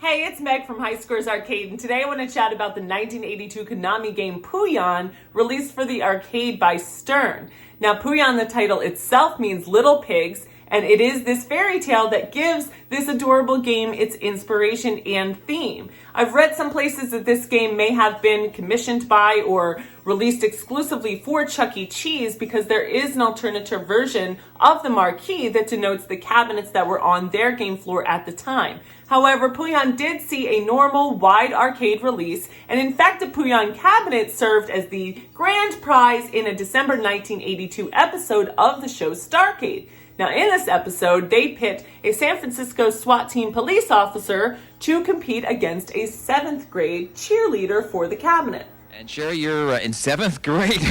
Hey, it's Meg from High Scores Arcade, and today I want to chat about the 1982 Konami game Pooyan, released for the arcade by Stern. Now, Pooyan, the title itself, means little pigs, and it is this fairy tale that gives this adorable game its inspiration and theme. I've read some places that this game may have been commissioned by or released exclusively for Chuck E. Cheese because there is an alternative version of the marquee that denotes the cabinets that were on their game floor at the time. However, Pooyan did see a normal, wide arcade release, and in fact, the Pooyan cabinet served as the grand prize in a December 1982 episode of the show Starcade. Now, in this episode, they pit a San Francisco SWAT team police officer to compete against a 7th grade cheerleader for the cabinet. And Sherry, you're in 7th grade?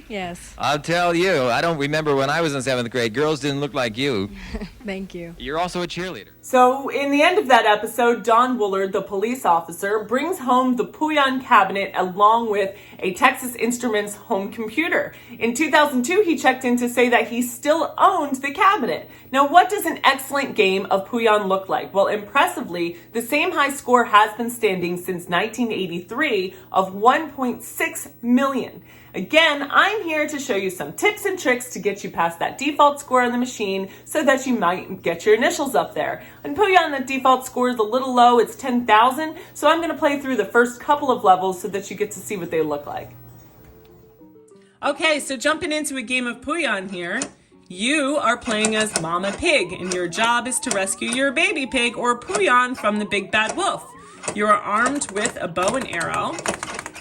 Yes. I'll tell you, I don't remember when I was in 7th grade. Girls didn't look like you. Thank you. You're also a cheerleader. So, in the end of that episode, Don Woolard, the police officer, brings home the Pooyan cabinet along with a Texas Instruments home computer. In 2002, he checked in to say that he still owned the cabinet. Now, what does an excellent game of Pooyan look like? Well, impressively, the same high score has been standing since 1983 of 1.6 million. Again, I'm here to show you some tips and tricks to get you past that default score on the machine so that you might get your initials up there. On Pooyan, the default score is a little low, it's 10,000, so I'm going to play through the first couple of levels so that you get to see what they look like. Okay, so jumping into a game of Pooyan here, you are playing as Mama Pig, and your job is to rescue your baby pig, or Pooyan, from the big bad wolf. You are armed with a bow and arrow,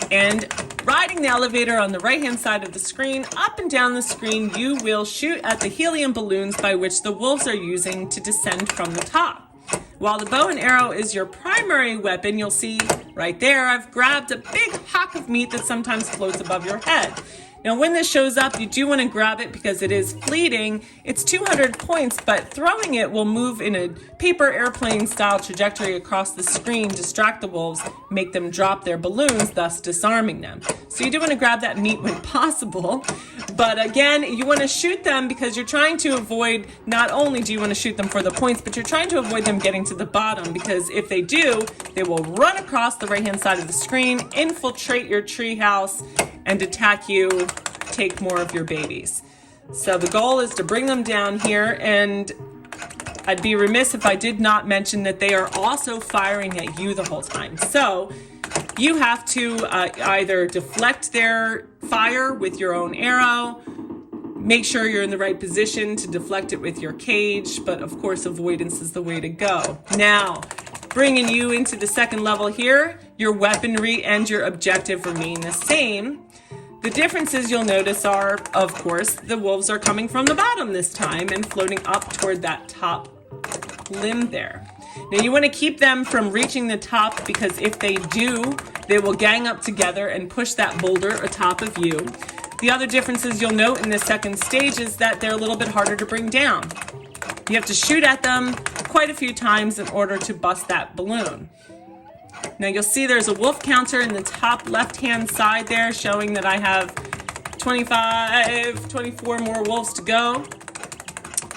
and riding the elevator on the right-hand side of the screen, up and down the screen, you will shoot at the helium balloons by which the wolves are using to descend from the top. While the bow and arrow is your primary weapon, you'll see right there, I've grabbed a big hunk of meat that sometimes floats above your head. Now, when this shows up, you do want to grab it because it is fleeting. It's 200 points, but throwing it will move in a paper airplane style trajectory across the screen, distract the wolves, make them drop their balloons, thus disarming them. So you do want to grab that meat when possible. But again, you want to shoot them because you're trying to avoid, not only do you want to shoot them for the points, but you're trying to avoid them getting to the bottom, because if they do, they will run across the right-hand side of the screen, infiltrate your treehouse, and attack you, take more of your babies. So the goal is to bring them down here, and I'd be remiss if I did not mention that they are also firing at you the whole time. So you have to either deflect their fire with your own arrow, make sure you're in the right position to deflect it with your cage, but of course avoidance is the way to go. Now, bringing you into the second level here, your weaponry and your objective remain the same. The differences you'll notice are, of course, the wolves are coming from the bottom this time and floating up toward that top limb there. Now you want to keep them from reaching the top, because if they do, they will gang up together and push that boulder atop of you. The other differences you'll note in the second stage is that they're a little bit harder to bring down. You have to shoot at them quite a few times in order to bust that balloon. Now you'll see there's a wolf counter in the top left-hand side there showing that I have 24 more wolves to go.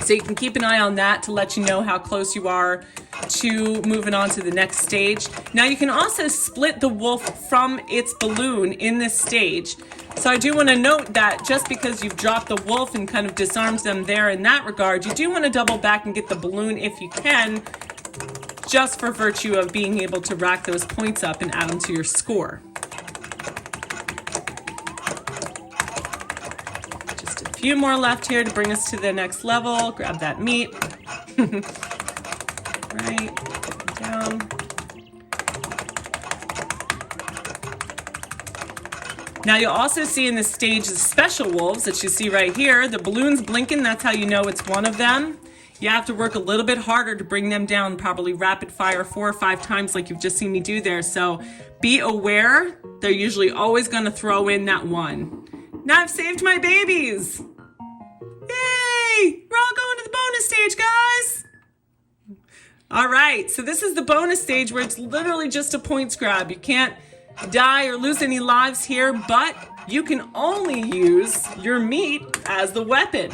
So you can keep an eye on that to let you know how close you are to moving on to the next stage. Now you can also split the wolf from its balloon in this stage. So I do want to note that just because you've dropped the wolf and kind of disarmed them there in that regard, you do want to double back and get the balloon if you can, just for virtue of being able to rack those points up and add them to your score. Just a few more left here to bring us to the next level. Grab that meat. Right, down. Now you'll also see in this stage the special wolves that you see right here. The balloon's blinking, that's how you know it's one of them. You have to work a little bit harder to bring them down, probably rapid fire 4 or 5 times like you've just seen me do there. So be aware, they're usually always going to throw in that one. Now I've saved my babies. Yay! We're all going to the bonus stage, guys. All right, so this is the bonus stage where it's literally just a points grab. You can't die or lose any lives here, but you can only use your meat as the weapon.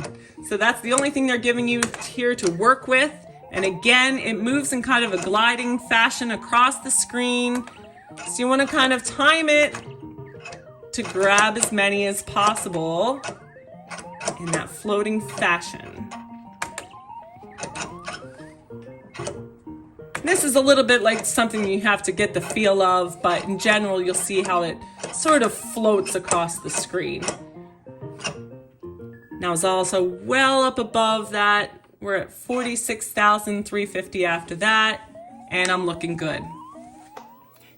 So that's the only thing they're giving you here to work with. And again, it moves in kind of a gliding fashion across the screen. So you want to kind of time it to grab as many as possible in that floating fashion. This is a little bit like something you have to get the feel of, but in general, you'll see how it sort of floats across the screen. Now it's also well up above that. We're at 46,350 after that, and I'm looking good.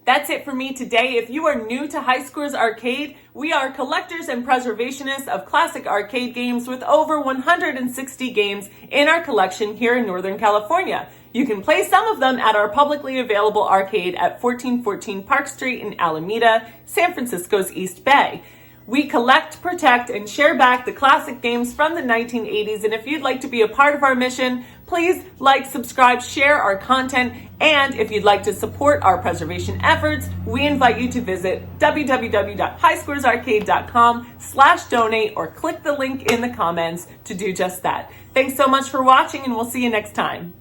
That's it for me today. If you are new to High Scores Arcade, we are collectors and preservationists of classic arcade games with over 160 games in our collection here in Northern California. You can play some of them at our publicly available arcade at 1414 Park Street in Alameda, San Francisco's East Bay. We collect, protect, and share back the classic games from the 1980s, and if you'd like to be a part of our mission, please like, subscribe, share our content, and if you'd like to support our preservation efforts, we invite you to visit www.highscoresarcade.com/donate or click the link in the comments to do just that. Thanks so much for watching, and we'll see you next time.